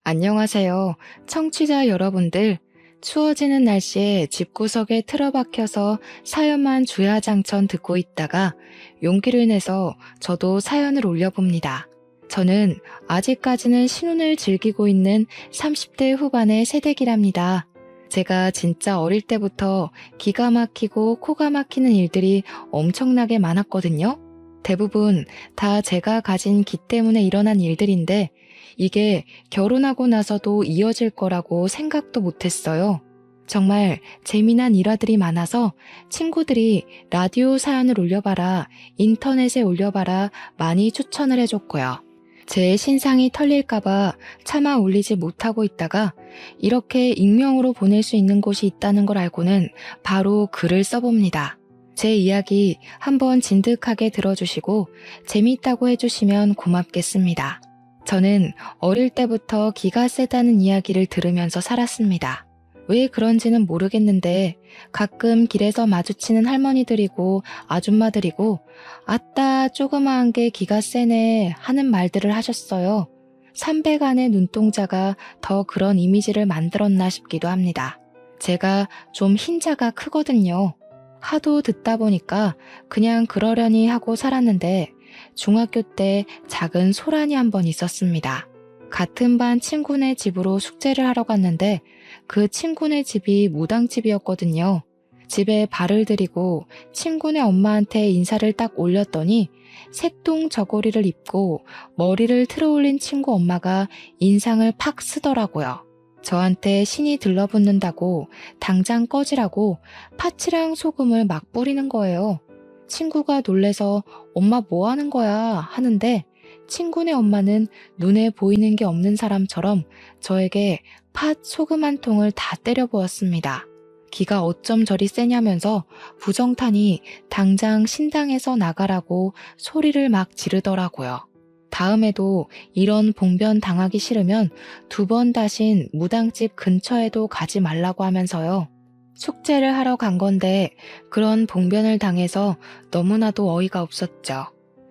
안녕하세요. 청취자 여러분들. 추워지는 날씨에 집구석에 틀어박혀서 사연만 주야장천 듣고 있다가 용기를 내서 저도 사연을 올려봅니다. 저는 아직까지는 신혼을 즐기고 있는 30대 후반의 새댁이랍니다. 제가 진짜 어릴 때부터 기가 막히고 코가 막히는 일들이 엄청나게 많았거든요. 대부분 다 제가 가진 기 때문에 일어난 일들인데 이게 결혼하고 나서도 이어질 거라고 생각도 못했어요. 정말 재미난 일화들이 많아서 친구들이 라디오 사연을 올려봐라, 인터넷에 올려봐라 많이 추천을 해줬고요. 제 신상이 털릴까봐 차마 올리지 못하고 있다가 이렇게 익명으로 보낼 수 있는 곳이 있다는 걸 알고는 바로 글을 써봅니다. 제 이야기 한번 진득하게 들어주시고 재미있다고 해주시면 고맙겠습니다. 저는 어릴 때부터 기가 세다는 이야기를 들으면서 살았습니다. 왜 그런지는 모르겠는데 가끔 길에서 마주치는 할머니들이고 아줌마들이고 아따 조그마한 게 기가 세네 하는 말들을 하셨어요. 300안의 눈동자가 더 그런 이미지를 만들었나 싶기도 합니다. 제가 좀 흰자가 크거든요. 하도 듣다 보니까 그냥 그러려니 하고 살았는데 중학교 때 작은 소란이 한 번 있었습니다. 같은 반 친구네 집으로 숙제를 하러 갔는데 그 친구네 집이 무당집이었거든요. 집에 발을 들이고 친구네 엄마한테 인사를 딱 올렸더니 색동 저고리를 입고 머리를 틀어 올린 친구 엄마가 인상을 팍 쓰더라고요. 저한테 신이 들러붙는다고 당장 꺼지라고 파츠랑 소금을 막 뿌리는 거예요. 친구가 놀래서 엄마 뭐 하는 거야 하는데 친구네 엄마는 눈에 보이는 게 없는 사람처럼 저에게 팥 소금 한 통을 다 때려 부었습니다. 기가 어쩜 저리 세냐면서 부정타니 당장 신당에서 나가라고 소리를 막 지르더라고요. 다음에도 이런 봉변 당하기 싫으면 2번 다신 무당집 근처에도 가지 말라고 하면서요. 숙제를 하러 간 건데 그런 봉변을 당해서 너무나도 어이가 없었죠.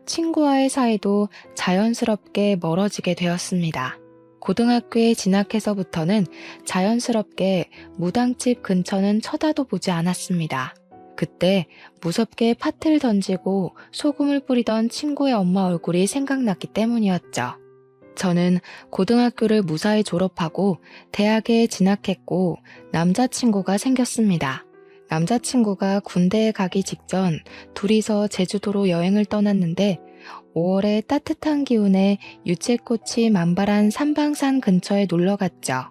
친구와의 사이도 자연스럽게 멀어지게 되었습니다. 고등학교에 진학해서부터는 자연스럽게 무당집 근처는 쳐다도 보지 않았습니다. 그때 무섭게 팥을 던지고 소금을 뿌리던 친구의 엄마 얼굴이 생각났기 때문이었죠. 저는 고등학교를 무사히 졸업하고 대학에 진학했고 남자친구가 생겼습니다. 남자친구가 군대에 가기 직전 둘이서 제주도로 여행을 떠났는데 5월의 따뜻한 기운에 유채꽃이 만발한 삼방산 근처에 놀러 갔죠.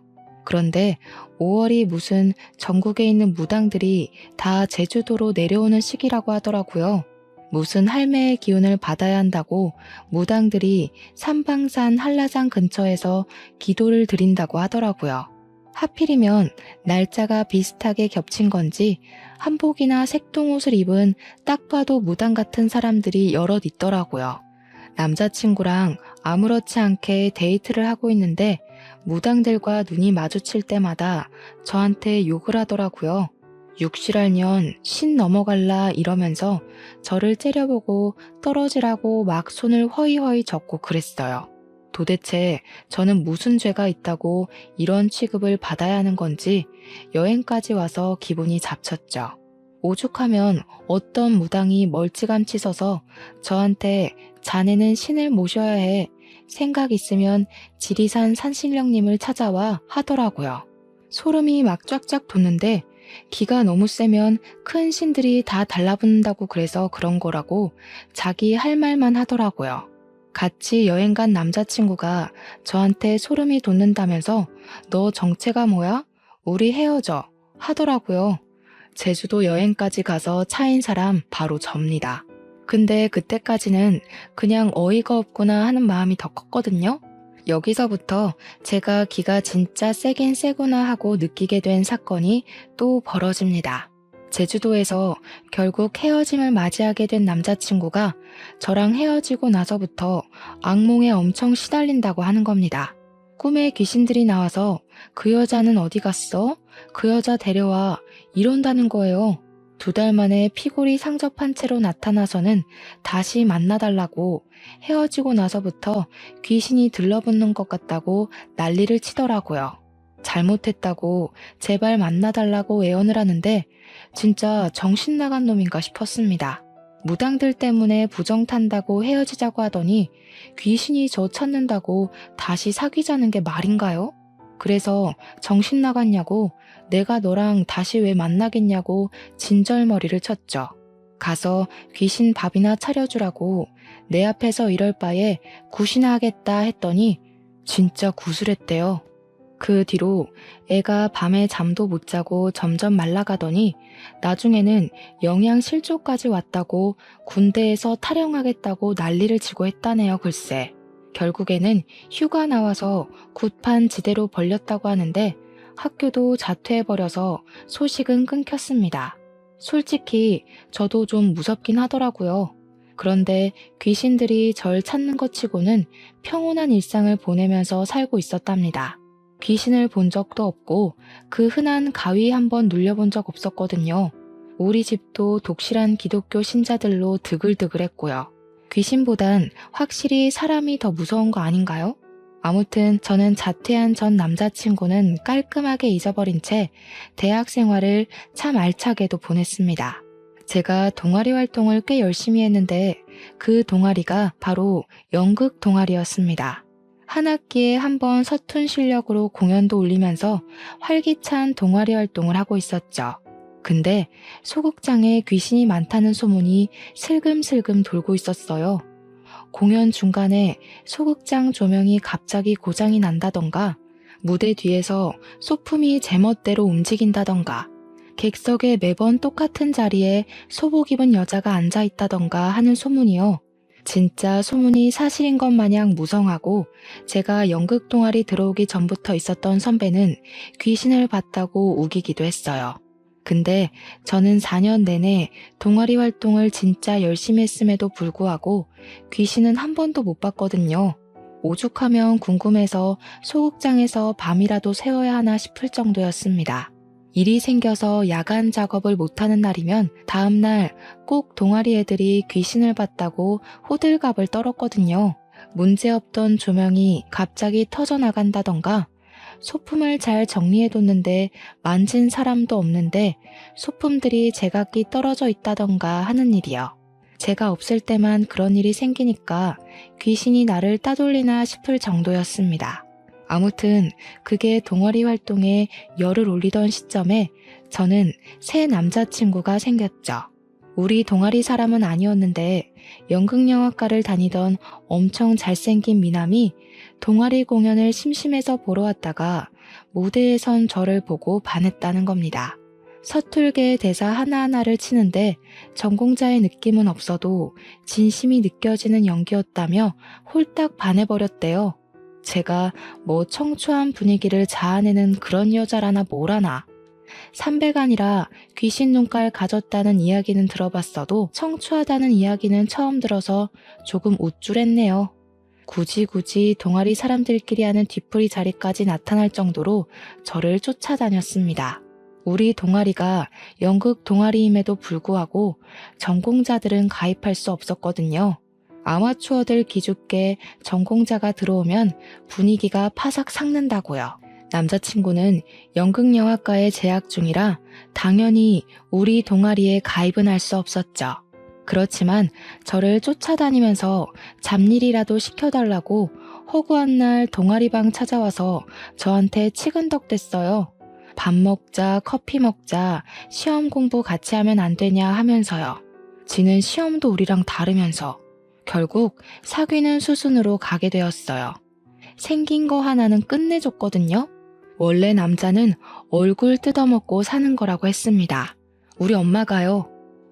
그런데 5월이 무슨 전국에 있는 무당들이 다 제주도로 내려오는 시기라고 하더라고요. 무슨 할매의 기운을 받아야 한다고 무당들이 삼방산 한라산 근처에서 기도를 드린다고 하더라고요. 하필이면 날짜가 비슷하게 겹친 건지 한복이나 색동옷을 입은 딱 봐도 무당 같은 사람들이 여럿 있더라고요. 남자친구랑 아무렇지 않게 데이트를 하고 있는데 무당들과 눈이 마주칠 때마다 저한테 욕을 하더라고요. 육실할년 신 넘어갈라 이러면서 저를 째려보고 떨어지라고 막 손을 허이허이 젓고 그랬어요. 도대체 저는 무슨 죄가 있다고 이런 취급을 받아야 하는 건지 여행까지 와서 기분이 잡쳤죠. 오죽하면 어떤 무당이 멀찌감치 서서 저한테 자네는 신을 모셔야 해. 생각 있으면 지리산 산신령님을 찾아와 하더라고요. 소름이 막 쫙쫙 돋는데 기가 너무 세면 큰 신들이 다 달라붙는다고 그래서 그런 거라고 자기 할 말만 하더라고요. 같이 여행 간 남자친구가 저한테 소름이 돋는다면서 너 정체가 뭐야? 우리 헤어져 하더라고요. 제주도 여행까지 가서 차인 사람 바로 접니다. 근데 그때까지는 그냥 어이가 없구나 하는 마음이 더 컸거든요. 여기서부터 제가 기가 진짜 세긴 세구나 하고 느끼게 된 사건이 또 벌어집니다. 제주도에서 결국 헤어짐을 맞이하게 된 남자친구가 저랑 헤어지고 나서부터 악몽에 엄청 시달린다고 하는 겁니다. 꿈에 귀신들이 나와서 그 여자는 어디 갔어? 그 여자 데려와 이런다는 거예요. 2달 만에 피골이 상접한 채로 나타나서는 다시 만나달라고, 헤어지고 나서부터 귀신이 들러붙는 것 같다고 난리를 치더라고요. 잘못했다고 제발 만나달라고 애원을 하는데 진짜 정신 나간 놈인가 싶었습니다. 무당들 때문에 부정 탄다고 헤어지자고 하더니 귀신이 저 찾는다고 다시 사귀자는 게 말인가요? 그래서 정신 나갔냐고, 내가 너랑 다시 왜 만나겠냐고 진절머리를 쳤죠. 가서 귀신 밥이나 차려주라고, 내 앞에서 이럴 바에 굿이나 하겠다 했더니 진짜 구슬했대요. 그 뒤로 애가 밤에 잠도 못 자고 점점 말라가더니 나중에는 영양실조까지 왔다고 군대에서 탈영하겠다고 난리를 치고 했다네요. 글쎄. 결국에는 휴가 나와서 굿판 지대로 벌렸다고 하는데 학교도 자퇴해버려서 소식은 끊겼습니다. 솔직히 저도 좀 무섭긴 하더라고요. 그런데 귀신들이 절 찾는 것 치고는 평온한 일상을 보내면서 살고 있었답니다. 귀신을 본 적도 없고 그 흔한 가위 한번 눌려본 적 없었거든요. 우리 집도 독실한 기독교 신자들로 드글드글했고요. 귀신보단 확실히 사람이 더 무서운 거 아닌가요? 아무튼 저는 자퇴한 전 남자친구는 깔끔하게 잊어버린 채 대학 생활을 참 알차게도 보냈습니다. 제가 동아리 활동을 꽤 열심히 했는데 그 동아리가 바로 연극 동아리였습니다. 한 학기에 한 번 서툰 실력으로 공연도 올리면서 활기찬 동아리 활동을 하고 있었죠. 근데 소극장에 귀신이 많다는 소문이 슬금슬금 돌고 있었어요. 공연 중간에 소극장 조명이 갑자기 고장이 난다던가, 무대 뒤에서 소품이 제멋대로 움직인다던가, 객석에 매번 똑같은 자리에 소복 입은 여자가 앉아있다던가 하는 소문이요. 진짜 소문이 사실인 것 마냥 무성하고, 제가 연극 동아리 들어오기 전부터 있었던 선배는 귀신을 봤다고 우기기도 했어요. 근데 저는 4년 내내 동아리 활동을 진짜 열심히 했음에도 불구하고 귀신은 한 번도 못 봤거든요. 오죽하면 궁금해서 소극장에서 밤이라도 새워야 하나 싶을 정도였습니다. 일이 생겨서 야간 작업을 못하는 날이면 다음날 꼭 동아리 애들이 귀신을 봤다고 호들갑을 떨었거든요. 문제없던 조명이 갑자기 터져나간다던가, 소품을 잘 정리해뒀는데 만진 사람도 없는데 소품들이 제각기 떨어져 있다던가 하는 일이요. 제가 없을 때만 그런 일이 생기니까 귀신이 나를 따돌리나 싶을 정도였습니다. 아무튼 그게 동아리 활동에 열을 올리던 시점에 저는 새 남자친구가 생겼죠. 우리 동아리 사람은 아니었는데 연극영화과를 다니던 엄청 잘생긴 미남이 동아리 공연을 심심해서 보러 왔다가 무대에 선 저를 보고 반했다는 겁니다. 서툴게 대사 하나하나를 치는데 전공자의 느낌은 없어도 진심이 느껴지는 연기였다며 홀딱 반해버렸대요. 제가 뭐 청초한 분위기를 자아내는 그런 여자라나 뭐라나. 삼배가 아니라 귀신 눈깔 가졌다는 이야기는 들어봤어도 청초하다는 이야기는 처음 들어서 조금 우쭐했네요. 굳이 동아리 사람들끼리 하는 뒤풀이 자리까지 나타날 정도로 저를 쫓아다녔습니다. 우리 동아리가 연극 동아리임에도 불구하고 전공자들은 가입할 수 없었거든요. 아마추어들 기죽게 전공자가 들어오면 분위기가 파삭 삭는다고요. 남자친구는 연극영화과에 재학 중이라 당연히 우리 동아리에 가입은 할 수 없었죠. 그렇지만 저를 쫓아다니면서 잡일이라도 시켜달라고 허구한 날 동아리방 찾아와서 저한테 치근덕댔어요. 밥 먹자, 커피 먹자, 시험 공부 같이 하면 안 되냐 하면서요. 지는 시험도 우리랑 다르면서. 결국 사귀는 수순으로 가게 되었어요. 생긴 거 하나는 끝내줬거든요. 원래 남자는 얼굴 뜯어먹고 사는 거라고 했습니다. 우리 엄마가요.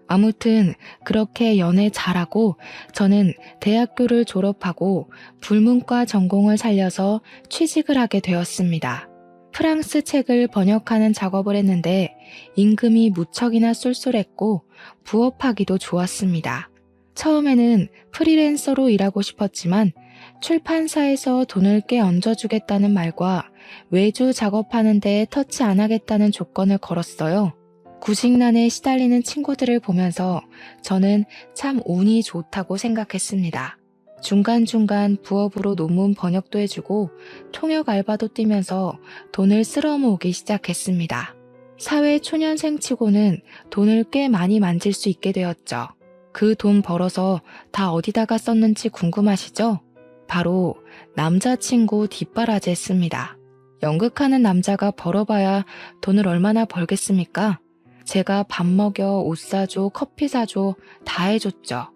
아무튼 그렇게 연애 잘하고 저는 대학교를 졸업하고 불문과 전공을 살려서 취직을 하게 되었습니다. 프랑스 책을 번역하는 작업을 했는데 임금이 무척이나 쏠쏠했고 부업하기도 좋았습니다. 처음에는 프리랜서로 일하고 싶었지만 출판사에서 돈을 꽤 얹어주겠다는 말과 외주 작업하는데 터치 안 하겠다는 조건을 걸었어요. 구직난에 시달리는 친구들을 보면서 저는 참 운이 좋다고 생각했습니다. 중간중간 부업으로 논문 번역도 해주고 통역 알바도 뛰면서 돈을 쓸어 모으기 시작했습니다. 사회 초년생 치고는 돈을 꽤 많이 만질 수 있게 되었죠. 그 돈 벌어서 다 어디다가 썼는지 궁금하시죠? 바로 남자친구 뒷바라지 했습니다. 연극하는 남자가 벌어봐야 돈을 얼마나 벌겠습니까? 제가 밥 먹여, 옷 사줘, 커피 사줘 다 해줬죠.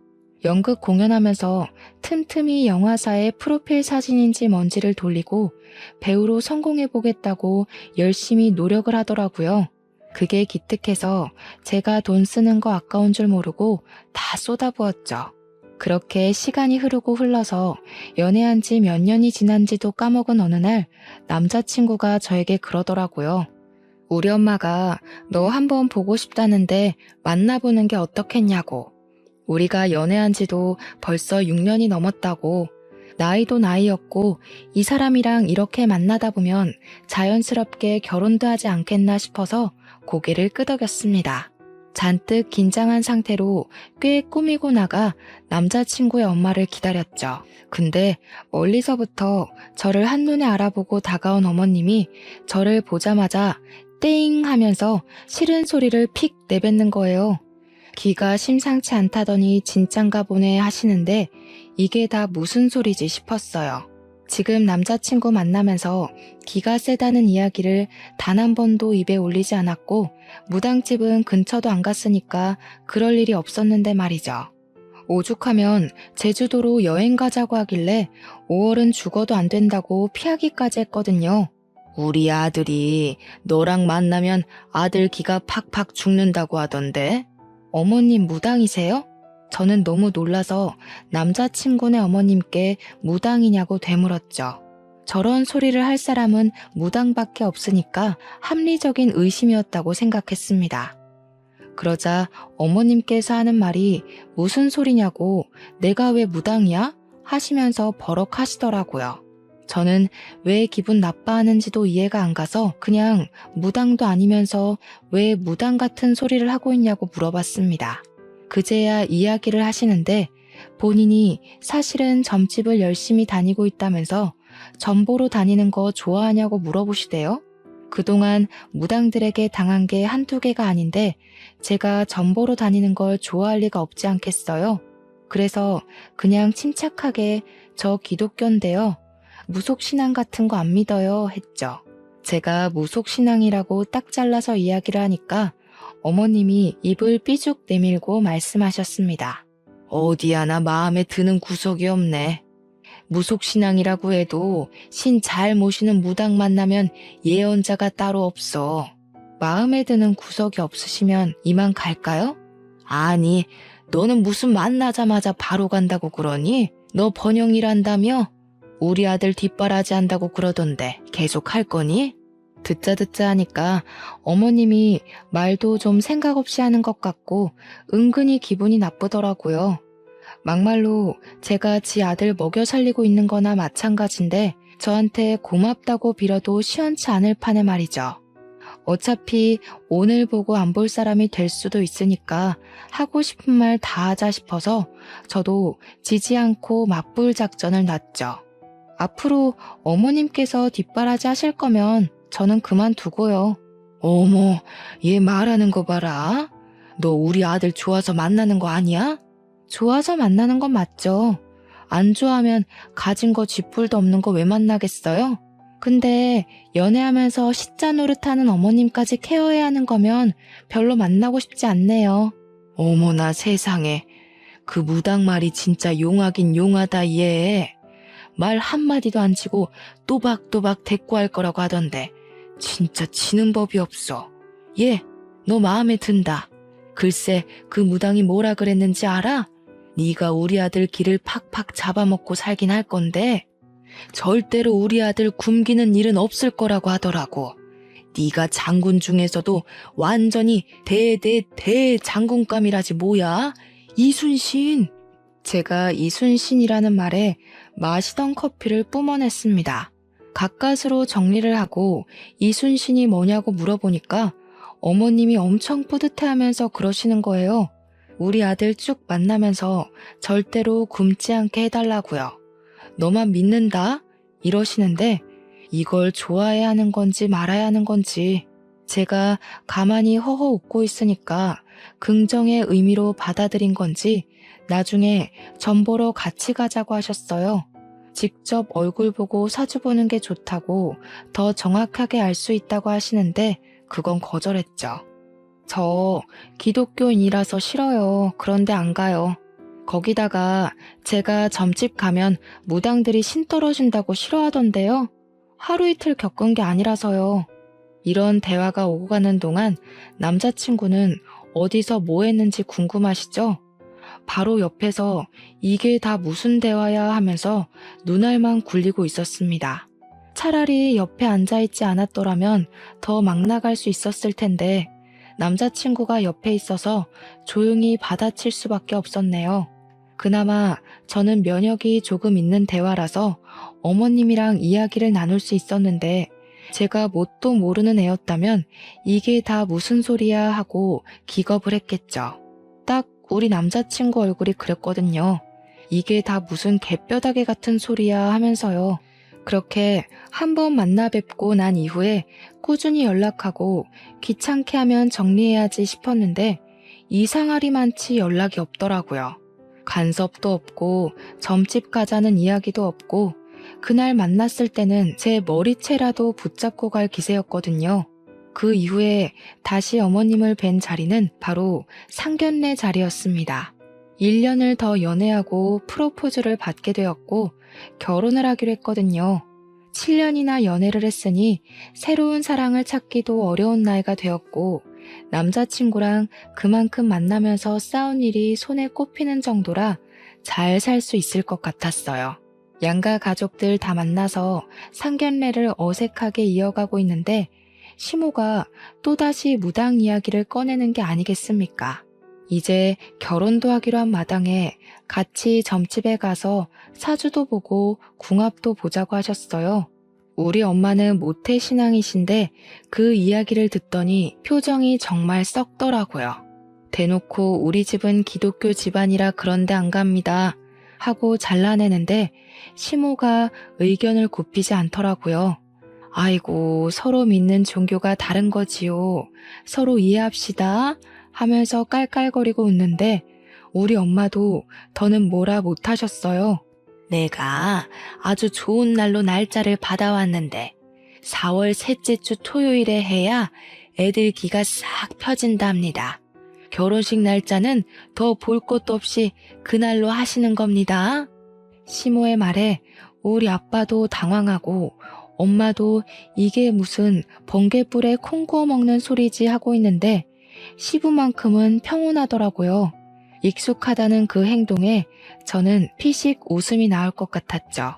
연극 공연하면서 틈틈이 영화사의 프로필 사진인지 뭔지를 돌리고 배우로 성공해보겠다고 열심히 노력을 하더라고요. 그게 기특해서 제가 돈 쓰는 거 아까운 줄 모르고 다 쏟아부었죠. 그렇게 시간이 흐르고 흘러서 연애한 지 몇 년이 지난지도 까먹은 어느 날 남자친구가 저에게 그러더라고요. 우리 엄마가 너 한번 보고 싶다는데 만나보는 게 어떻겠냐고. 우리가 연애한 지도 벌써 6년이 넘었다고. 나이도 나이였고 이 사람이랑 이렇게 만나다 보면 자연스럽게 결혼도 하지 않겠나 싶어서 고개를 끄덕였습니다. 잔뜩 긴장한 상태로 꽤 꾸미고 나가 남자친구의 엄마를 기다렸죠. 근데 멀리서부터 저를 한눈에 알아보고 다가온 어머님이 저를 보자마자 땡 하면서 싫은 소리를 픽 내뱉는 거예요. 기가 심상치 않다더니 진짠가 보네 하시는데 이게 다 무슨 소리지 싶었어요. 지금 남자친구 만나면서 기가 세다는 이야기를 단 한 번도 입에 올리지 않았고 무당집은 근처도 안 갔으니까 그럴 일이 없었는데 말이죠. 오죽하면 제주도로 여행 가자고 하길래 5월은 죽어도 안 된다고 피하기까지 했거든요. 우리 아들이 너랑 만나면 아들 기가 팍팍 죽는다고 하던데. 어머님 무당이세요? 저는 너무 놀라서 남자친구네 어머님께 무당이냐고 되물었죠. 저런 소리를 할 사람은 무당밖에 없으니까 합리적인 의심이었다고 생각했습니다. 그러자 어머님께서 하는 말이 무슨 소리냐고 내가 왜 무당이야? 하시면서 버럭 하시더라고요. 저는 왜 기분 나빠하는지도 이해가 안 가서 그냥 무당도 아니면서 왜 무당 같은 소리를 하고 있냐고 물어봤습니다. 그제야 이야기를 하시는데 본인이 사실은 점집을 열심히 다니고 있다면서 점 보러 다니는 거 좋아하냐고 물어보시대요. 그동안 무당들에게 당한 게 한두 개가 아닌데 제가 점 보러 다니는 걸 좋아할 리가 없지 않겠어요? 그래서 그냥 침착하게 저 기독교인데요. 무속신앙 같은 거 안 믿어요 했죠. 제가 무속신앙이라고 딱 잘라서 이야기를 하니까 어머님이 입을 삐죽 내밀고 말씀하셨습니다. 어디 하나 마음에 드는 구석이 없네. 무속신앙이라고 해도 신 잘 모시는 무당 만나면 예언자가 따로 없어. 마음에 드는 구석이 없으시면 이만 갈까요? 아니, 너는 무슨 만나자마자 바로 간다고 그러니? 너 번영이란다며? 우리 아들 뒷바라지 한다고 그러던데 계속 할 거니? 듣자 하니까 어머님이 말도 좀 생각 없이 하는 것 같고 은근히 기분이 나쁘더라고요. 막말로 제가 지 아들 먹여 살리고 있는 거나 마찬가지인데 저한테 고맙다고 빌어도 시원치 않을 판에 말이죠. 어차피 오늘 보고 안 볼 사람이 될 수도 있으니까 하고 싶은 말 다 하자 싶어서 저도 지지 않고 맞불 작전을 놨죠. 앞으로 어머님께서 뒷바라지 하실 거면 저는 그만두고요. 어머, 얘 말하는 거 봐라. 너 우리 아들 좋아서 만나는 거 아니야? 좋아서 만나는 건 맞죠. 안 좋아하면 가진 거 쥐뿔도 없는 거 왜 만나겠어요? 근데 연애하면서 시자 노릇하는 어머님까지 케어해야 하는 거면 별로 만나고 싶지 않네요. 어머나 세상에. 그 무당 말이 진짜 용하긴 용하다 얘. 말 한마디도 안 치고 또박또박 대꾸할 거라고 하던데 진짜 치는 법이 없어. 얘, 너 마음에 든다. 글쎄 그 무당이 뭐라 그랬는지 알아? 네가 우리 아들 길을 팍팍 잡아먹고 살긴 할 건데 절대로 우리 아들 굶기는 일은 없을 거라고 하더라고. 네가 장군 중에서도 완전히 대장군감이라지 뭐야? 이순신. 제가 이순신이라는 말에 마시던 커피를 뿜어냈습니다. 가까스로 정리를 하고 이순신이 뭐냐고 물어보니까 어머님이 엄청 뿌듯해하면서 그러시는 거예요. 우리 아들 쭉 만나면서 절대로 굶지 않게 해달라고요. 너만 믿는다? 이러시는데 이걸 좋아해야 하는 건지 말아야 하는 건지 제가 가만히 허허 웃고 있으니까 긍정의 의미로 받아들인 건지 나중에 전 보러 같이 가자고 하셨어요. 직접 얼굴 보고 사주 보는 게 좋다고 더 정확하게 알 수 있다고 하시는데 그건 거절했죠. 저 기독교인이라서 싫어요. 그런데 안 가요. 거기다가 제가 점집 가면 무당들이 신 떨어진다고 싫어하던데요. 하루 이틀 겪은 게 아니라서요. 이런 대화가 오고 가는 동안 남자친구는 어디서 뭐 했는지 궁금하시죠? 바로 옆에서 이게 다 무슨 대화야 하면서 눈알만 굴리고 있었습니다. 차라리 옆에 앉아있지 않았더라면 더 막 나갈 수 있었을 텐데 남자친구가 옆에 있어서 조용히 받아칠 수밖에 없었네요. 그나마 저는 면역이 조금 있는 대화라서 어머님이랑 이야기를 나눌 수 있었는데 제가 뭣도 모르는 애였다면 이게 다 무슨 소리야 하고 기겁을 했겠죠. 딱 우리 남자친구 얼굴이 그랬거든요. 이게 다 무슨 개뼈다귀 같은 소리야 하면서요. 그렇게 한 번 만나 뵙고 난 이후에 꾸준히 연락하고 귀찮게 하면 정리해야지 싶었는데 이상하리만치 연락이 없더라고요. 간섭도 없고 점집 가자는 이야기도 없고 그날 만났을 때는 제 머리채라도 붙잡고 갈 기세였거든요. 그 이후에 다시 어머님을 뵌 자리는 바로 상견례 자리였습니다. 1년을 더 연애하고 프로포즈를 받게 되었고 결혼을 하기로 했거든요. 7년이나 연애를 했으니 새로운 사랑을 찾기도 어려운 나이가 되었고 남자친구랑 그만큼 만나면서 싸운 일이 손에 꼽히는 정도라 잘 살 수 있을 것 같았어요. 양가 가족들 다 만나서 상견례를 어색하게 이어가고 있는데 시모가 또다시 무당 이야기를 꺼내는 게 아니겠습니까? 이제 결혼도 하기로 한 마당에 같이 점집에 가서 사주도 보고 궁합도 보자고 하셨어요. 우리 엄마는 모태신앙이신데 그 이야기를 듣더니 표정이 정말 썩더라고요. 대놓고 우리 집은 기독교 집안이라 그런데 안 갑니다 하고 잘라내는데 시모가 의견을 굽히지 않더라고요. 아이고, 서로 믿는 종교가 다른 거지요. 서로 이해합시다 하면서 깔깔거리고 웃는데 우리 엄마도 더는 뭐라 못하셨어요. 내가 아주 좋은 날로 날짜를 받아왔는데 4월 셋째 주 토요일에 해야 애들 기가 싹 펴진답니다. 결혼식 날짜는 더 볼 것도 없이 그날로 하시는 겁니다. 시모의 말에 우리 아빠도 당황하고 엄마도 이게 무슨 번개불에 콩 구워 먹는 소리지 하고 있는데 시부만큼은 평온하더라고요. 익숙하다는 그 행동에 저는 피식 웃음이 나올 것 같았죠.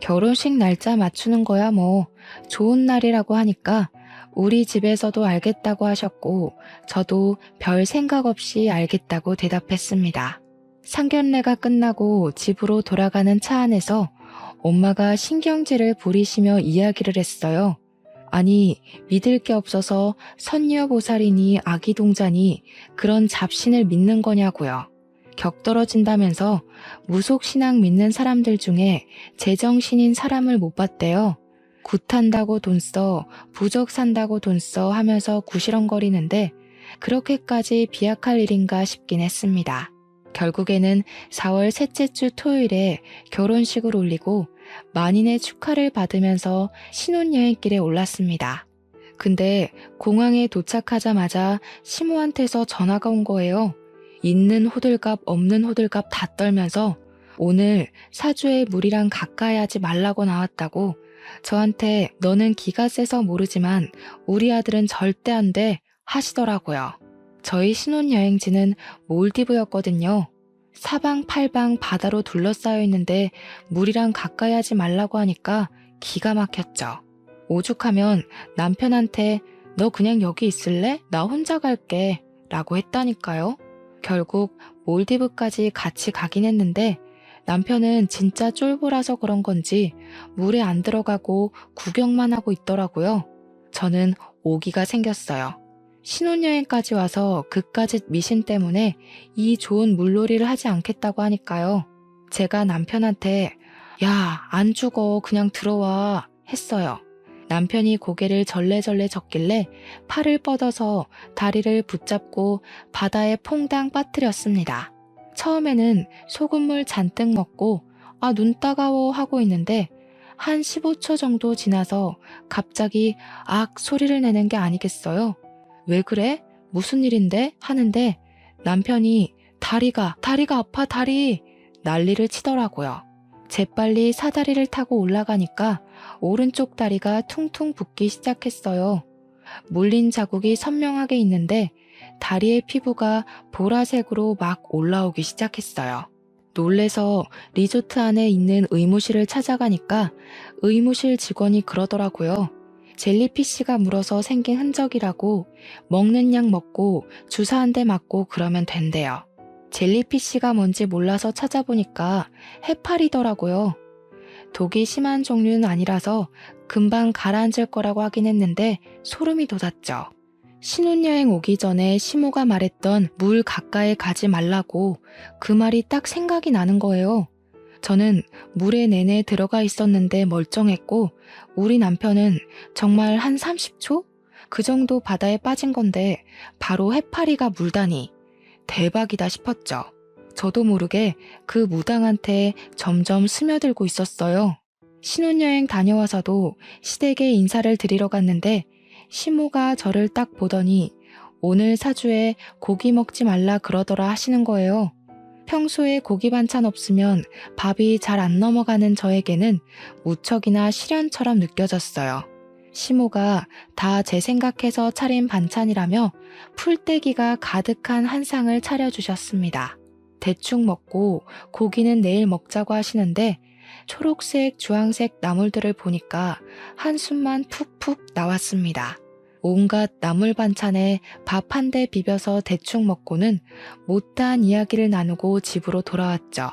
결혼식 날짜 맞추는 거야 뭐 좋은 날이라고 하니까 우리 집에서도 알겠다고 하셨고 저도 별 생각 없이 알겠다고 대답했습니다. 상견례가 끝나고 집으로 돌아가는 차 안에서 엄마가 신경질을 부리시며 이야기를 했어요. 아니, 믿을 게 없어서 선녀보살이니 아기동자니 그런 잡신을 믿는 거냐고요. 격떨어진다면서 무속신앙 믿는 사람들 중에 제정신인 사람을 못 봤대요. 굿한다고 돈 써, 부적 산다고 돈 써 하면서 구시렁거리는데 그렇게까지 비약할 일인가 싶긴 했습니다. 결국에는 4월 셋째 주 토요일에 결혼식을 올리고 만인의 축하를 받으면서 신혼여행길에 올랐습니다. 근데 공항에 도착하자마자 시모한테서 전화가 온 거예요. 있는 호들갑 없는 호들갑 다 떨면서 오늘 사주에 물이랑 가까이 하지 말라고 나왔다고 저한테 너는 기가 세서 모르지만 우리 아들은 절대 안 돼 하시더라고요. 저희 신혼여행지는 몰디브였거든요. 사방팔방 바다로 둘러싸여 있는데 물이랑 가까이 하지 말라고 하니까 기가 막혔죠. 오죽하면 남편한테 너 그냥 여기 있을래? 나 혼자 갈게 라고 했다니까요. 결국 몰디브까지 같이 가긴 했는데 남편은 진짜 쫄보라서 그런 건지 물에 안 들어가고 구경만 하고 있더라고요. 저는 오기가 생겼어요. 신혼여행까지 와서 그까짓 미신 때문에 이 좋은 물놀이를 하지 않겠다고 하니까요. 제가 남편한테 야, 안 죽어. 그냥 들어와 했어요. 남편이 고개를 절레절레 젓길래 팔을 뻗어서 다리를 붙잡고 바다에 퐁당 빠뜨렸습니다. 처음에는 소금물 잔뜩 먹고 눈 따가워 하고 있는데 한 15초 정도 지나서 갑자기 악 소리를 내는 게 아니겠어요? 왜 그래? 무슨 일인데? 하는데 남편이 다리가 아파 다리 난리를 치더라고요. 재빨리 사다리를 타고 올라가니까 오른쪽 다리가 퉁퉁 붓기 시작했어요. 물린 자국이 선명하게 있는데 다리의 피부가 보라색으로 막 올라오기 시작했어요. 놀래서 리조트 안에 있는 의무실을 찾아가니까 의무실 직원이 그러더라고요. 젤리피쉬가 물어서 생긴 흔적이라고 먹는 약 먹고 주사 한 대 맞고 그러면 된대요. 젤리피쉬가 뭔지 몰라서 찾아보니까 해파리더라고요. 독이 심한 종류는 아니라서 금방 가라앉을 거라고 하긴 했는데 소름이 돋았죠. 신혼여행 오기 전에 시모가 말했던 물 가까이 가지 말라고 그 말이 딱 생각이 나는 거예요. 저는 물에 내내 들어가 있었는데 멀쩡했고 우리 남편은 정말 한 30초? 그 정도 바다에 빠진 건데 바로 해파리가 물다니 대박이다 싶었죠. 저도 모르게 그 무당한테 점점 스며들고 있었어요. 신혼여행 다녀와서도 시댁에 인사를 드리러 갔는데 시모가 저를 딱 보더니 오늘 사주에 고기 먹지 말라 그러더라 하시는 거예요. 평소에 고기 반찬 없으면 밥이 잘 안 넘어가는 저에게는 무척이나 시련처럼 느껴졌어요. 시모가 다 제 생각해서 차린 반찬이라며 풀떼기가 가득한 한 상을 차려주셨습니다. 대충 먹고 고기는 내일 먹자고 하시는데 초록색, 주황색 나물들을 보니까 한숨만 푹푹 나왔습니다. 온갖 나물 반찬에 밥 한 대 비벼서 대충 먹고는 못다한 이야기를 나누고 집으로 돌아왔죠.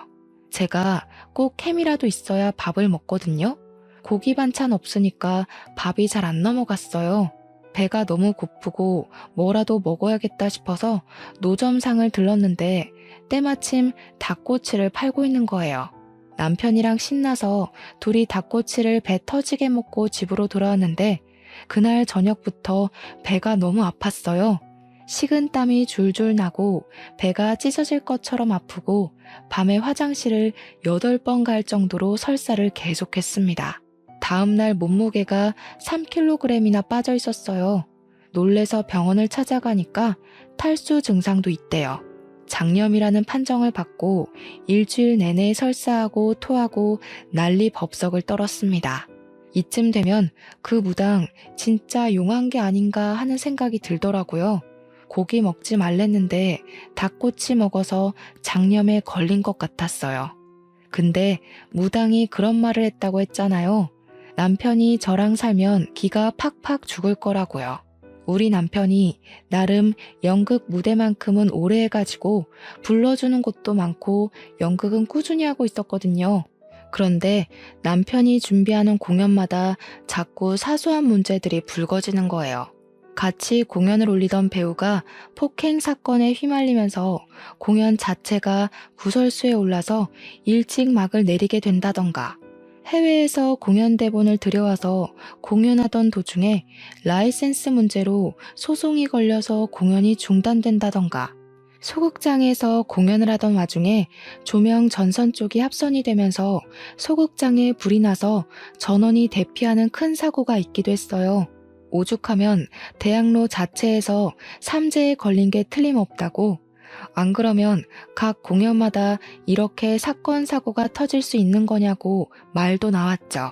제가 꼭 햄이라도 있어야 밥을 먹거든요. 고기 반찬 없으니까 밥이 잘 안 넘어갔어요. 배가 너무 고프고 뭐라도 먹어야겠다 싶어서 노점상을 들렀는데 때마침 닭꼬치를 팔고 있는 거예요. 남편이랑 신나서 둘이 닭꼬치를 배 터지게 먹고 집으로 돌아왔는데 그날 저녁부터 배가 너무 아팠어요. 식은 땀이 줄줄 나고 배가 찢어질 것처럼 아프고 밤에 화장실을 8번 갈 정도로 설사를 계속했습니다. 다음날 몸무게가 3kg이나 빠져 있었어요. 놀래서 병원을 찾아가니까 탈수 증상도 있대요. 장염이라는 판정을 받고 일주일 내내 설사하고 토하고 난리 법석을 떨었습니다. 이쯤 되면 그 무당 진짜 용한 게 아닌가 하는 생각이 들더라고요. 고기 먹지 말랬는데 닭꼬치 먹어서 장염에 걸린 것 같았어요. 근데 무당이 그런 말을 했다고 했잖아요. 남편이 저랑 살면 기가 팍팍 죽을 거라고요. 우리 남편이 나름 연극 무대만큼은 오래 해가지고 불러주는 곳도 많고 연극은 꾸준히 하고 있었거든요. 그런데 남편이 준비하는 공연마다 자꾸 사소한 문제들이 불거지는 거예요. 같이 공연을 올리던 배우가 폭행 사건에 휘말리면서 공연 자체가 구설수에 올라서 일찍 막을 내리게 된다던가, 해외에서 공연 대본을 들여와서 공연하던 도중에 라이센스 문제로 소송이 걸려서 공연이 중단된다던가, 소극장에서 공연을 하던 와중에 조명 전선 쪽이 합선이 되면서 소극장에 불이 나서 전원이 대피하는 큰 사고가 있기도 했어요. 오죽하면 대학로 자체에서 삼재에 걸린 게 틀림없다고, 안 그러면 각 공연마다 이렇게 사건 사고가 터질 수 있는 거냐고 말도 나왔죠.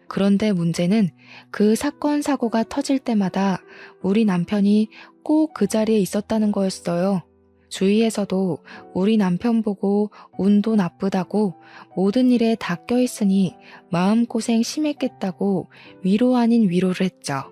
그런데 문제는 그 사건 사고가 터질 때마다 우리 남편이 꼭 그 자리에 있었다는 거였어요. 주위에서도 우리 남편 보고 운도 나쁘다고 모든 일에 다 껴있으니 마음고생 심했겠다고 위로 아닌 위로를 했죠.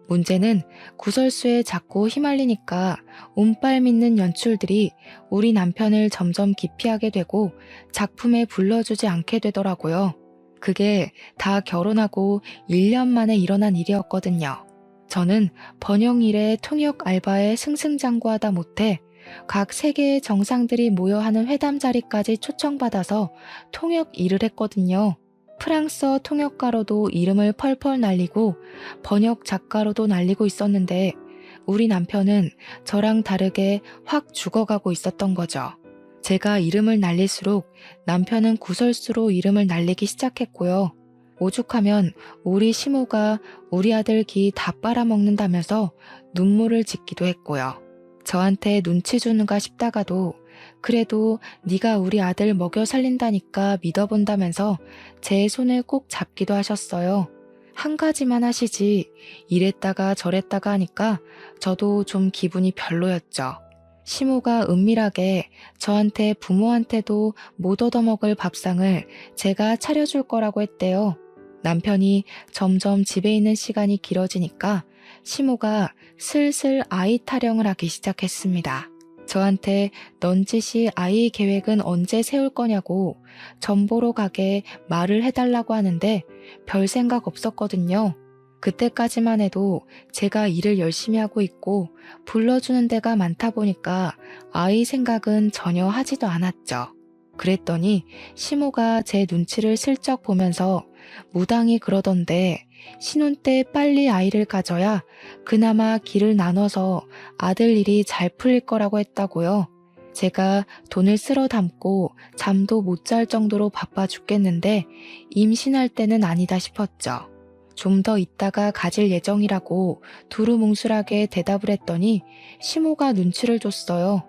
문제는 구설수에 자꾸 휘말리니까 운빨 믿는 연출들이 우리 남편을 점점 기피하게 되고 작품에 불러주지 않게 되더라고요. 그게 다 결혼하고 1년 만에 일어난 일이었거든요. 저는 번영 일에 통역 알바에 승승장구하다 못해 각 세계의 정상들이 모여 하는 회담 자리까지 초청받아서 통역 일을 했거든요. 프랑스어 통역가로도 이름을 펄펄 날리고 번역 작가로도 날리고 있었는데 우리 남편은 저랑 다르게 확 죽어가고 있었던 거죠. 제가 이름을 날릴수록 남편은 구설수로 이름을 날리기 시작했고요. 오죽하면 우리 시모가 우리 아들 기 다 빨아먹는다면서 눈물을 짓기도 했고요. 저한테 눈치 주는가 싶다가도 그래도 네가 우리 아들 먹여 살린다니까 믿어본다면서 제 손을 꼭 잡기도 하셨어요. 한 가지만 하시지 이랬다가 저랬다가 하니까 저도 좀 기분이 별로였죠. 시모가 은밀하게 저한테 부모한테도 못 얻어먹을 밥상을 제가 차려줄 거라고 했대요. 남편이 점점 집에 있는 시간이 길어지니까 시모가 슬슬 아이 타령을 하기 시작했습니다. 저한테 넌지시 아이 계획은 언제 세울 거냐고 점 보러 가게 말을 해달라고 하는데 별 생각 없었거든요. 그때까지만 해도 제가 일을 열심히 하고 있고 불러주는 데가 많다 보니까 아이 생각은 전혀 하지도 않았죠. 그랬더니 시모가 제 눈치를 슬쩍 보면서 무당이 그러던데 신혼 때 빨리 아이를 가져야 그나마 길을 나눠서 아들 일이 잘 풀릴 거라고 했다고요. 제가 돈을 쓸어 담고 잠도 못 잘 정도로 바빠 죽겠는데 임신할 때는 아니다 싶었죠. 좀 더 있다가 가질 예정이라고 두루뭉술하게 대답을 했더니 시모가 눈치를 줬어요.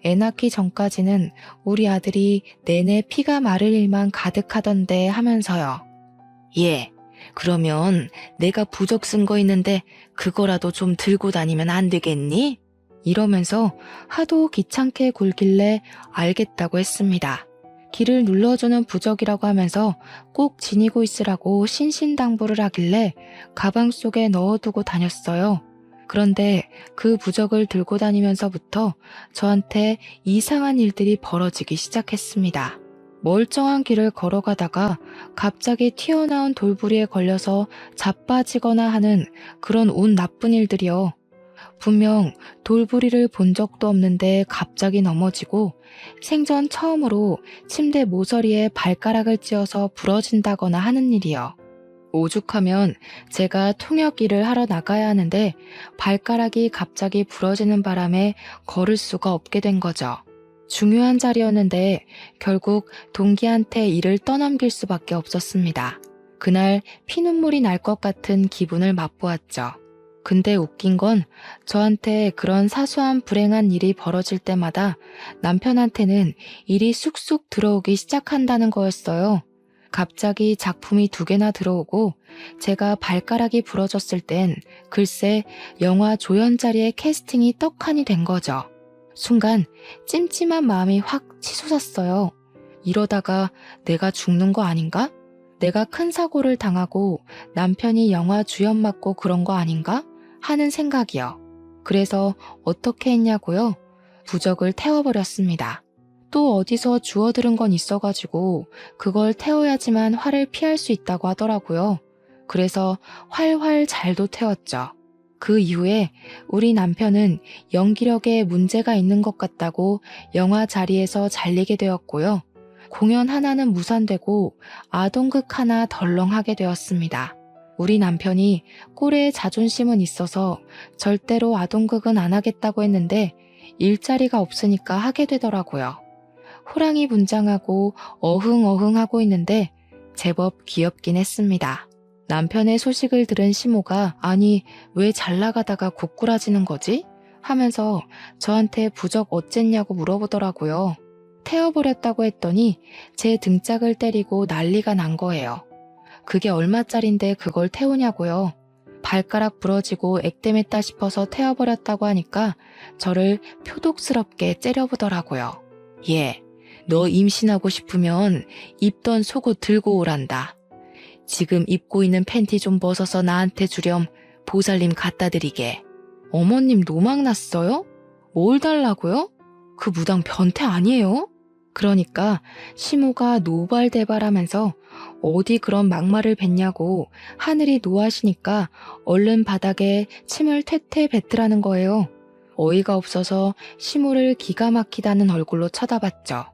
애 낳기 전까지는 우리 아들이 내내 피가 마를 일만 가득하던데 하면서요. 예, 그러면 내가 부적 쓴 거 있는데 그거라도 좀 들고 다니면 안 되겠니? 이러면서 하도 귀찮게 굴길래 알겠다고 했습니다. 길을 눌러주는 부적이라고 하면서 꼭 지니고 있으라고 신신당부를 하길래 가방 속에 넣어두고 다녔어요. 그런데 그 부적을 들고 다니면서부터 저한테 이상한 일들이 벌어지기 시작했습니다. 멀쩡한 길을 걸어가다가 갑자기 튀어나온 돌부리에 걸려서 자빠지거나 하는 그런 운 나쁜 일들이요. 분명 돌부리를 본 적도 없는데 갑자기 넘어지고 생전 처음으로 침대 모서리에 발가락을 찧어서 부러진다거나 하는 일이요. 오죽하면 제가 통역 일을 하러 나가야 하는데 발가락이 갑자기 부러지는 바람에 걸을 수가 없게 된 거죠. 중요한 자리였는데 결국 동기한테 일을 떠넘길 수밖에 없었습니다. 그날 피눈물이 날 것 같은 기분을 맛보았죠. 근데 웃긴 건 저한테 그런 사소한 불행한 일이 벌어질 때마다 남편한테는 일이 쑥쑥 들어오기 시작한다는 거였어요. 갑자기 작품이 2개나 들어오고 제가 발가락이 부러졌을 땐 글쎄 영화 조연자리의 캐스팅이 떡하니 된 거죠. 순간 찜찜한 마음이 확 치솟았어요. 이러다가 내가 죽는 거 아닌가? 내가 큰 사고를 당하고 남편이 영화 주연 맡고 그런 거 아닌가? 하는 생각이요. 그래서 어떻게 했냐고요? 부적을 태워버렸습니다. 또 어디서 주워들은 건 있어가지고 그걸 태워야지만 화를 피할 수 있다고 하더라고요. 그래서 활활 잘도 태웠죠. 그 이후에 우리 남편은 연기력에 문제가 있는 것 같다고 영화 자리에서 잘리게 되었고요. 공연 하나는 무산되고 아동극 하나 덜렁하게 되었습니다. 우리 남편이 꼴에 자존심은 있어서 절대로 아동극은 안 하겠다고 했는데 일자리가 없으니까 하게 되더라고요. 호랑이 분장하고 어흥어흥하고 있는데 제법 귀엽긴 했습니다. 남편의 소식을 들은 시모가 아니 왜 잘 나가다가 고꾸라지는 거지? 하면서 저한테 부적 어쨌냐고 물어보더라고요. 태워버렸다고 했더니 제 등짝을 때리고 난리가 난 거예요. 그게 얼마짜린데 그걸 태우냐고요. 발가락 부러지고 액땜했다 싶어서 태워버렸다고 하니까 저를 표독스럽게 째려보더라고요. 예, 너 임신하고 싶으면 입던 속옷 들고 오란다. 지금 입고 있는 팬티 좀 벗어서 나한테 주렴. 보살님 갖다 드리게. 어머님 노망 났어요? 뭘 달라고요? 그 무당 변태 아니에요? 그러니까 시모가 노발대발하면서 어디 그런 막말을 뱉냐고 하늘이 노하시니까 얼른 바닥에 침을 퇴퇴 뱉으라는 거예요. 어이가 없어서 시모를 기가 막히다는 얼굴로 쳐다봤죠.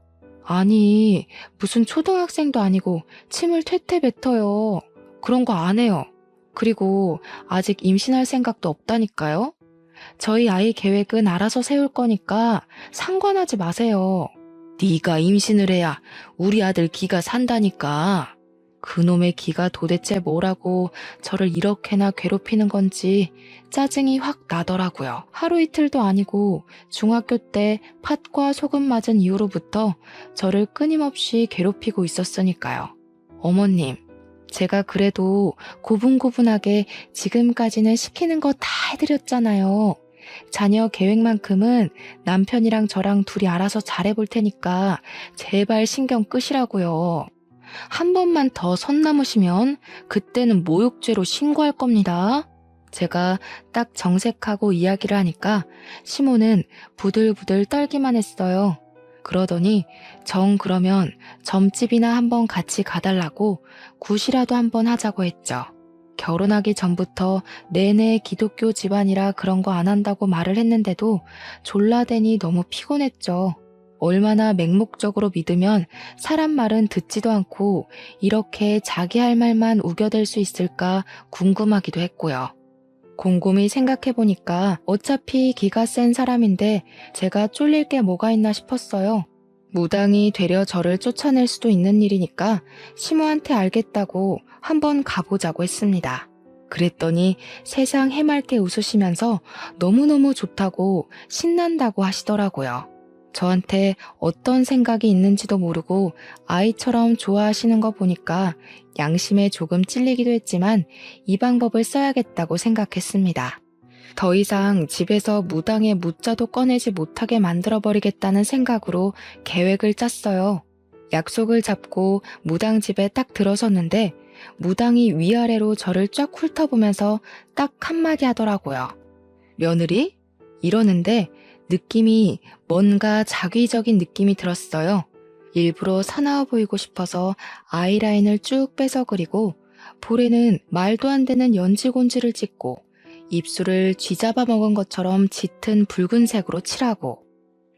아니, 무슨 초등학생도 아니고 침을 퇴퇴 뱉어요. 그런 거 안 해요. 그리고 아직 임신할 생각도 없다니까요. 저희 아이 계획은 알아서 세울 거니까 상관하지 마세요. 네가 임신을 해야 우리 아들 기가 산다니까. 그놈의 기가 도대체 뭐라고 저를 이렇게나 괴롭히는 건지 짜증이 확 나더라고요. 하루 이틀도 아니고 중학교 때 팥과 소금 맞은 이후로부터 저를 끊임없이 괴롭히고 있었으니까요. 어머님, 제가 그래도 고분고분하게 지금까지는 시키는 거 다 해드렸잖아요. 자녀 계획만큼은 남편이랑 저랑 둘이 알아서 잘해볼 테니까 제발 신경 끄시라고요. 한 번만 더 선 넘으시면 그때는 모욕죄로 신고할 겁니다. 제가 딱 정색하고 이야기를 하니까 시모는 부들부들 떨기만 했어요. 그러더니 정 그러면 점집이나 한번 같이 가달라고 굿이라도 한번 하자고 했죠. 결혼하기 전부터 내내 기독교 집안이라 그런 거 안 한다고 말을 했는데도 졸라대니 너무 피곤했죠. 얼마나 맹목적으로 믿으면 사람 말은 듣지도 않고 이렇게 자기 할 말만 우겨댈 수 있을까 궁금하기도 했고요. 곰곰이 생각해보니까 어차피 기가 센 사람인데 제가 쫄릴 게 뭐가 있나 싶었어요. 무당이 되려 저를 쫓아낼 수도 있는 일이니까 시모한테 알겠다고 한번 가보자고 했습니다. 그랬더니 세상 해맑게 웃으시면서 너무너무 좋다고 신난다고 하시더라고요. 저한테 어떤 생각이 있는지도 모르고 아이처럼 좋아하시는 거 보니까 양심에 조금 찔리기도 했지만 이 방법을 써야겠다고 생각했습니다. 더 이상 집에서 무당의 무자도 꺼내지 못하게 만들어버리겠다는 생각으로 계획을 짰어요. 약속을 잡고 무당 집에 딱 들어섰는데 무당이 위아래로 저를 쫙 훑어보면서 딱 한마디 하더라고요. 며느리? 이러는데 느낌이 뭔가 자기적인 느낌이 들었어요. 일부러 사나워 보이고 싶어서 아이라인을 쭉 빼서 그리고 볼에는 말도 안 되는 연지곤지를 찍고 입술을 쥐잡아 먹은 것처럼 짙은 붉은색으로 칠하고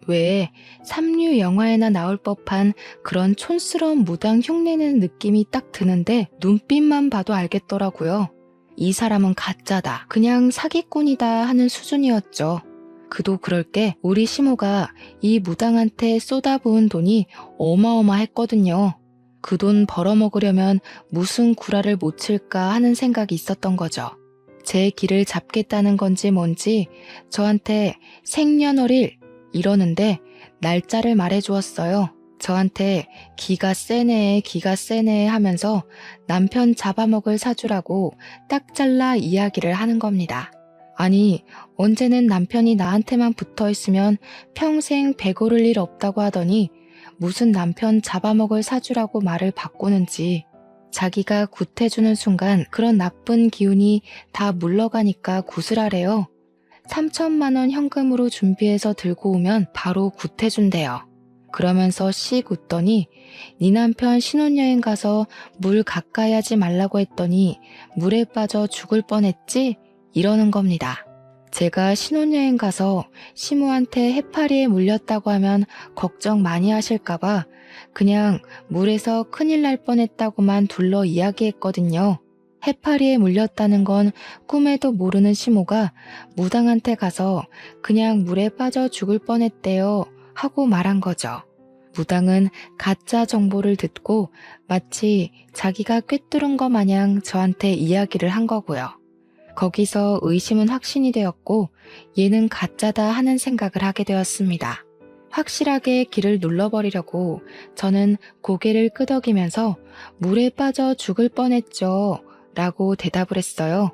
왜 삼류 영화에나 나올 법한 그런 촌스러운 무당 흉내내는 느낌이 딱 드는데 눈빛만 봐도 알겠더라고요. 이 사람은 가짜다, 그냥 사기꾼이다 하는 수준이었죠. 그도 그럴 게 우리 시모가 이 무당한테 쏟아부은 돈이 어마어마했거든요. 그 돈 벌어먹으려면 무슨 구라를 못 칠까 하는 생각이 있었던 거죠. 제 길을 잡겠다는 건지 뭔지 저한테 생년월일 이러는데 날짜를 말해주었어요. 저한테 기가 세네 하면서 남편 잡아먹을 사주라고 딱 잘라 이야기를 하는 겁니다. 아니, 언제는 남편이 나한테만 붙어있으면 평생 배고를 일 없다고 하더니 무슨 남편 잡아먹을 사주라고 말을 바꾸는지. 자기가 굿해주는 순간 그런 나쁜 기운이 다 물러가니까 굿을 하래요. 3천만 원 현금으로 준비해서 들고 오면 바로 굿해준대요. 그러면서 씩 웃더니 네 남편 신혼여행 가서 물 가까이 하지 말라고 했더니 물에 빠져 죽을 뻔했지? 이러는 겁니다. 제가 신혼여행 가서 시모한테 해파리에 물렸다고 하면 걱정 많이 하실까봐 그냥 물에서 큰일 날 뻔했다고만 둘러 이야기했거든요. 해파리에 물렸다는 건 꿈에도 모르는 시모가 무당한테 가서 그냥 물에 빠져 죽을 뻔했대요 하고 말한 거죠. 무당은 가짜 정보를 듣고 마치 자기가 꿰뚫은 것 마냥 저한테 이야기를 한 거고요. 거기서 의심은 확신이 되었고 얘는 가짜다 하는 생각을 하게 되었습니다. 확실하게 길을 눌러버리려고 저는 고개를 끄덕이면서 물에 빠져 죽을 뻔했죠 라고 대답을 했어요.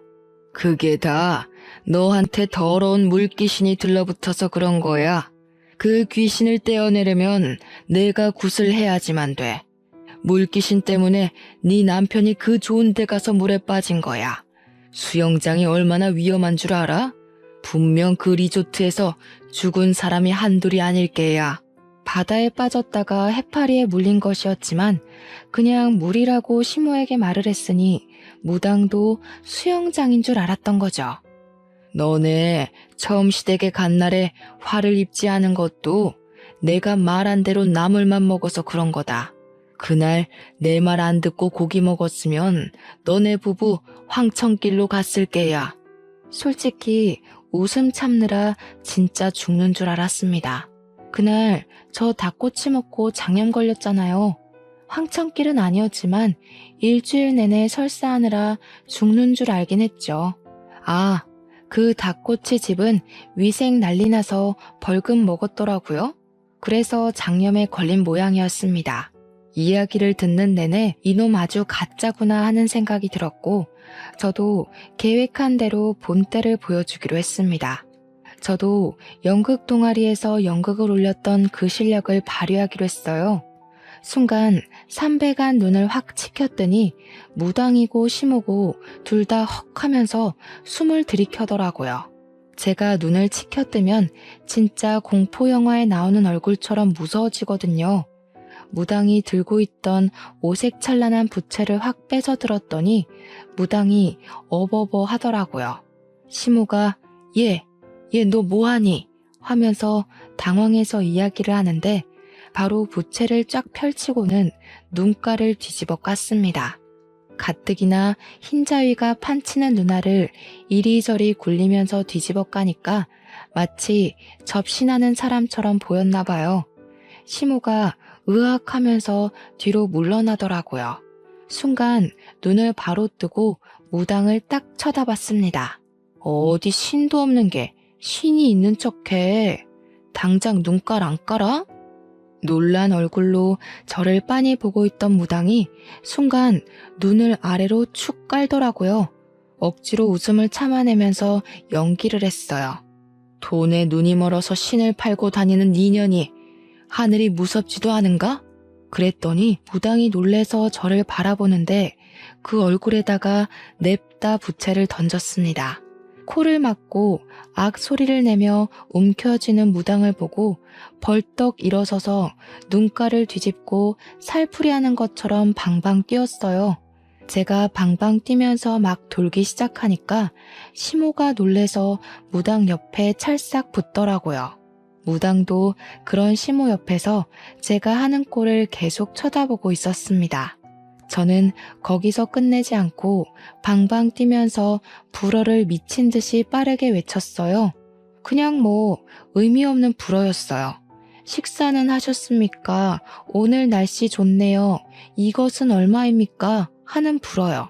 그게 다 너한테 더러운 물귀신이 들러붙어서 그런 거야. 그 귀신을 떼어내려면 내가 굿을 해야지만 돼. 물귀신 때문에 네 남편이 그 좋은 데 가서 물에 빠진 거야. 수영장이 얼마나 위험한 줄 알아? 분명 그 리조트에서 죽은 사람이 한둘이 아닐 게야. 바다에 빠졌다가 해파리에 물린 것이었지만 그냥 물이라고 시모에게 말을 했으니 무당도 수영장인 줄 알았던 거죠. 너네 처음 시댁에 간 날에 화를 입지 않은 것도 내가 말한 대로 나물만 먹어서 그런 거다. 그날 내 말 안 듣고 고기 먹었으면 너네 부부 황천길로 갔을 게야. 솔직히 웃음 참느라 진짜 죽는 줄 알았습니다. 그날 저 닭꼬치 먹고 장염 걸렸잖아요. 황천길은 아니었지만 일주일 내내 설사하느라 죽는 줄 알긴 했죠. 아, 그 닭꼬치 집은 위생 난리 나서 벌금 먹었더라고요. 그래서 장염에 걸린 모양이었습니다. 이야기를 듣는 내내 이놈 아주 가짜구나 하는 생각이 들었고 저도 계획한 대로 본때를 보여주기로 했습니다. 저도 연극 동아리에서 연극을 올렸던 그 실력을 발휘하기로 했어요. 순간 삼배간 눈을 확 치켰더니 무당이고 시모고 둘 다 헉 하면서 숨을 들이켜더라고요. 제가 눈을 치켜뜨면 진짜 공포영화에 나오는 얼굴처럼 무서워지거든요. 무당이 들고 있던 오색찬란한 부채를 확 빼서 들었더니 무당이 어버버 하더라고요. 시모가 얘 너 뭐하니? 하면서 당황해서 이야기를 하는데 바로 부채를 쫙 펼치고는 눈가를 뒤집어 깠습니다. 가뜩이나 흰자위가 판치는 누나를 이리저리 굴리면서 뒤집어 까니까 마치 접신하는 사람처럼 보였나 봐요. 시모가 으악하면서 뒤로 물러나더라고요. 순간 눈을 바로 뜨고 무당을 딱 쳐다봤습니다. 어디 신도 없는 게 신이 있는 척해. 당장 눈깔 안 깔아? 놀란 얼굴로 저를 빤히 보고 있던 무당이 순간 눈을 아래로 축 깔더라고요. 억지로 웃음을 참아내면서 연기를 했어요. 돈에 눈이 멀어서 신을 팔고 다니는 니년이 하늘이 무섭지도 않은가? 그랬더니 무당이 놀래서 저를 바라보는데 그 얼굴에다가 냅다 부채를 던졌습니다. 코를 막고 악 소리를 내며 움켜쥐는 무당을 보고 벌떡 일어서서 눈가를 뒤집고 살풀이하는 것처럼 방방 뛰었어요. 제가 방방 뛰면서 막 돌기 시작하니까 시모가 놀래서 무당 옆에 찰싹 붙더라고요. 무당도 그런 시모 옆에서 제가 하는 꼴을 계속 쳐다보고 있었습니다. 저는 거기서 끝내지 않고 방방 뛰면서 불어를 미친 듯이 빠르게 외쳤어요. 그냥 의미 없는 불어였어요. 식사는 하셨습니까? 오늘 날씨 좋네요. 이것은 얼마입니까? 하는 불어요.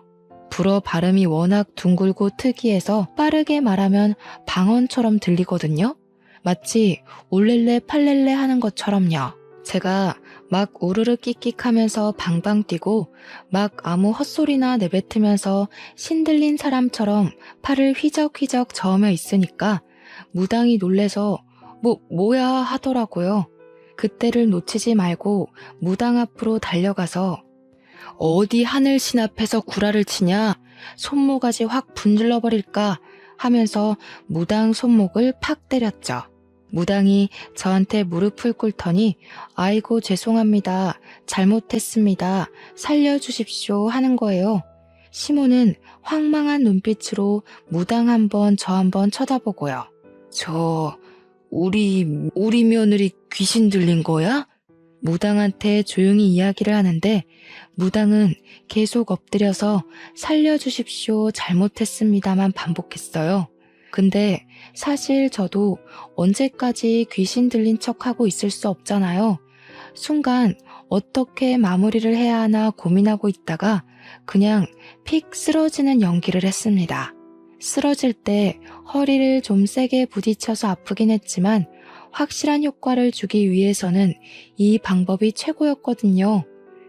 불어 발음이 워낙 둥글고 특이해서 빠르게 말하면 방언처럼 들리거든요. 마치 올렐레 팔렐레 하는 것처럼요. 제가 막 우르르 끽끽하면서 방방 뛰고 막 아무 헛소리나 내뱉으면서 신들린 사람처럼 팔을 휘적휘적 저으며 있으니까 무당이 놀래서 뭐야 하더라고요. 그때를 놓치지 말고 무당 앞으로 달려가서 어디 하늘신 앞에서 구라를 치냐? 손모가지 확 분질러 버릴까? 하면서 무당 손목을 팍 때렸죠. 무당이 저한테 무릎을 꿇더니 아이고 죄송합니다. 잘못했습니다. 살려주십시오 하는 거예요. 시모는 황망한 눈빛으로 무당 한 번 저 한 번 쳐다보고요. 우리 며느리 귀신 들린 거야? 무당한테 조용히 이야기를 하는데 무당은 계속 엎드려서 살려주십시오. 잘못했습니다만 반복했어요. 근데 사실 저도 언제까지 귀신 들린 척하고 있을 수 없잖아요. 순간 어떻게 마무리를 해야 하나 고민하고 있다가 그냥 픽 쓰러지는 연기를 했습니다. 쓰러질 때 허리를 좀 세게 부딪혀서 아프긴 했지만 확실한 효과를 주기 위해서는 이 방법이 최고였거든요.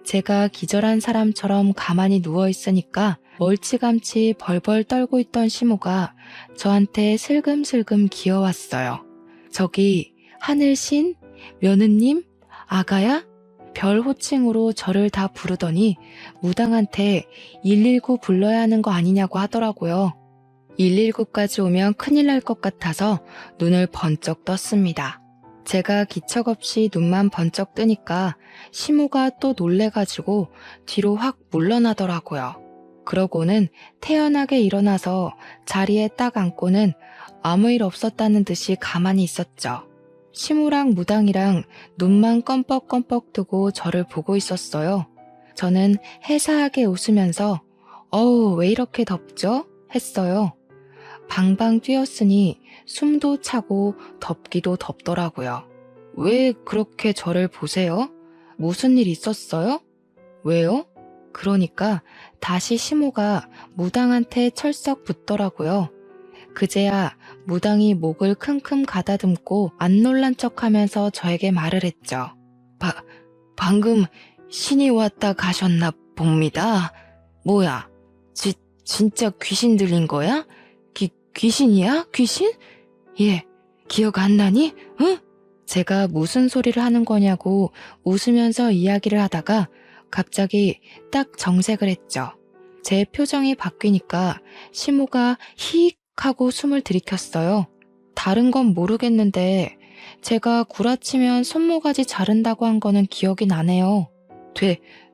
제가 기절한 사람처럼 가만히 누워있으니까 멀찌감치 벌벌 떨고 있던 시모가 저한테 슬금슬금 기어왔어요. 저기 하늘신? 며느님? 아가야? 별 호칭으로 저를 다 부르더니 무당한테 119 불러야 하는 거 아니냐고 하더라고요. 119까지 오면 큰일 날 것 같아서 눈을 번쩍 떴습니다. 제가 기척없이 눈만 번쩍 뜨니까 시모가 또 놀래가지고 뒤로 확 물러나더라고요. 그러고는 태연하게 일어나서 자리에 딱 앉고는 아무 일 없었다는 듯이 가만히 있었죠. 시모랑 무당이랑 눈만 껌뻑껌뻑 뜨고 저를 보고 있었어요. 저는 해사하게 웃으면서 어우 왜 이렇게 덥죠? 했어요. 방방 뛰었으니 숨도 차고 덥기도 덥더라고요. 왜 그렇게 저를 보세요? 무슨 일 있었어요? 왜요? 그러니까 다시 시모가 무당한테 철썩 붙더라고요. 그제야 무당이 목을 킁킁 가다듬고 안 놀란 척하면서 저에게 말을 했죠. 방금 신이 왔다 가셨나 봅니다. 뭐야? 진짜 귀신 들린 거야? 귀신이야? 귀신? 예, 기억 안 나니? 응? 제가 무슨 소리를 하는 거냐고 웃으면서 이야기를 하다가 갑자기 딱 정색을 했죠. 제 표정이 바뀌니까 시모가 히익 하고 숨을 들이켰어요. 다른 건 모르겠는데 제가 구라치면 손모가지 자른다고 한 거는 기억이 나네요.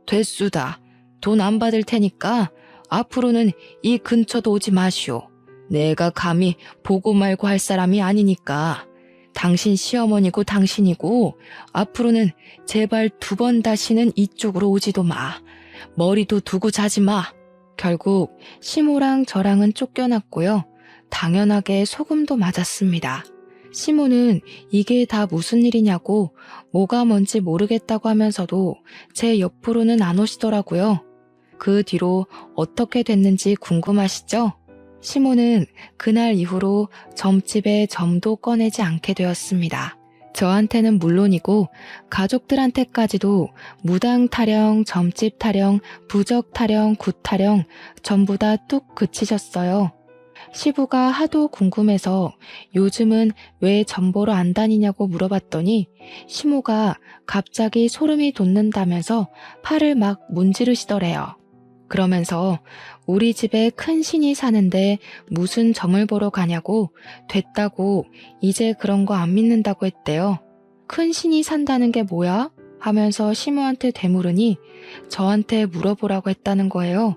됐수다. 돈 안 받을 테니까 앞으로는 이 근처도 오지 마시오. 내가 감히 보고 말고 할 사람이 아니니까. 당신 시어머니고 당신이고 앞으로는 제발 2번 다시는 이쪽으로 오지도 마. 머리도 두고 자지 마. 결국 시모랑 저랑은 쫓겨났고요. 당연하게 소금도 맞았습니다. 시모는 이게 다 무슨 일이냐고 뭐가 뭔지 모르겠다고 하면서도 제 옆으로는 안 오시더라고요. 그 뒤로 어떻게 됐는지 궁금하시죠? 시모는 그날 이후로 점집에 점도 꺼내지 않게 되었습니다. 저한테는 물론이고 가족들한테까지도 무당 타령, 점집 타령, 부적 타령, 굿 타령 전부 다 뚝 그치셨어요. 시부가 하도 궁금해서 요즘은 왜 점보러 안 다니냐고 물어봤더니 시모가 갑자기 소름이 돋는다면서 팔을 막 문지르시더래요. 그러면서 우리 집에 큰 신이 사는데 무슨 점을 보러 가냐고 됐다고 이제 그런 거 안 믿는다고 했대요. 큰 신이 산다는 게 뭐야? 하면서 시모한테 되물으니 저한테 물어보라고 했다는 거예요.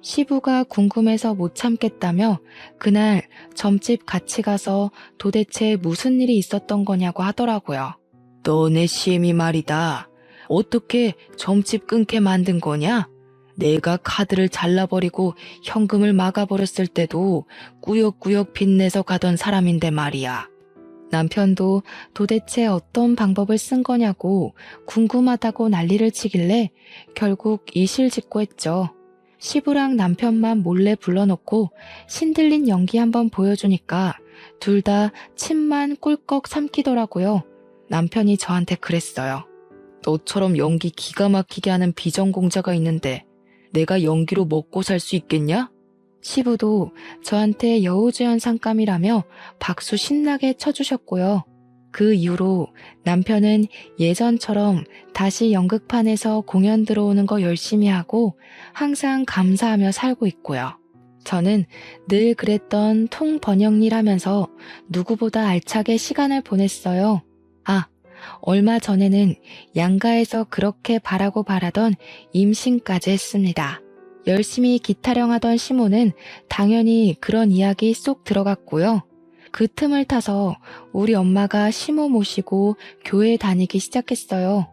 시부가 궁금해서 못 참겠다며 그날 점집 같이 가서 도대체 무슨 일이 있었던 거냐고 하더라고요. 너네 시엠이 말이다. 어떻게 점집 끊게 만든 거냐? 내가 카드를 잘라버리고 현금을 막아버렸을 때도 꾸역꾸역 빚내서 가던 사람인데 말이야. 남편도 도대체 어떤 방법을 쓴 거냐고 궁금하다고 난리를 치길래 결국 이실직고 했죠. 시부랑 남편만 몰래 불러놓고 신들린 연기 한번 보여주니까 둘 다 침만 꿀꺽 삼키더라고요. 남편이 저한테 그랬어요. 너처럼 연기 기가 막히게 하는 비전공자가 있는데 내가 연기로 먹고 살 수 있겠냐? 시부도 저한테 여우주연 상감이라며 박수 신나게 쳐주셨고요. 그 이후로 남편은 예전처럼 다시 연극판에서 공연 들어오는 거 열심히 하고 항상 감사하며 살고 있고요. 저는 늘 그랬던 통번영일 하면서 누구보다 알차게 시간을 보냈어요. 얼마 전에는 양가에서 그렇게 바라고 바라던 임신까지 했습니다. 열심히 기타령하던 시모는 당연히 그런 이야기 쏙 들어갔고요. 그 틈을 타서 우리 엄마가 시모 모시고 교회 다니기 시작했어요.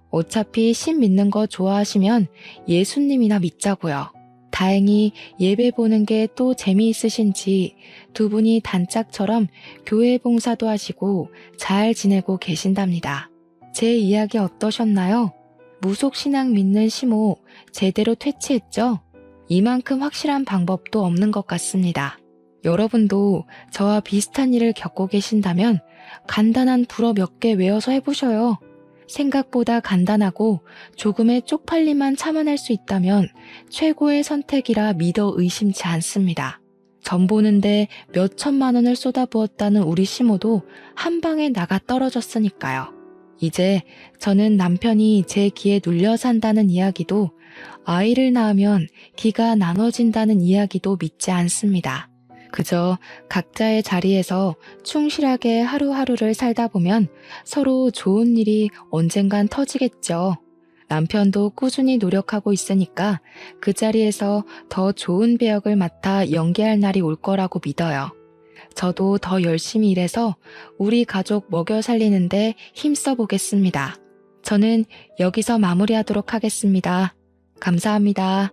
어차피 신 믿는 거 좋아하시면 예수님이나 믿자고요. 다행히 예배 보는 게 또 재미있으신지 두 분이 단짝처럼 교회 봉사도 하시고 잘 지내고 계신답니다. 제 이야기 어떠셨나요? 무속신앙 믿는 시모 제대로 퇴치했죠? 이만큼 확실한 방법도 없는 것 같습니다. 여러분도 저와 비슷한 일을 겪고 계신다면 간단한 불어 몇 개 외워서 해보셔요. 생각보다 간단하고 조금의 쪽팔림만 참아낼 수 있다면 최고의 선택이라 믿어 의심치 않습니다. 점 보는데 몇 천만 원을 쏟아부었다는 우리 시모도 한 방에 나가 떨어졌으니까요. 이제 저는 남편이 제 기에 눌려 산다는 이야기도 아이를 낳으면 기가 나눠진다는 이야기도 믿지 않습니다. 그저 각자의 자리에서 충실하게 하루하루를 살다 보면 서로 좋은 일이 언젠간 터지겠죠. 남편도 꾸준히 노력하고 있으니까 그 자리에서 더 좋은 배역을 맡아 연기할 날이 올 거라고 믿어요. 저도 더 열심히 일해서 우리 가족 먹여 살리는데 힘써 보겠습니다. 저는 여기서 마무리하도록 하겠습니다. 감사합니다.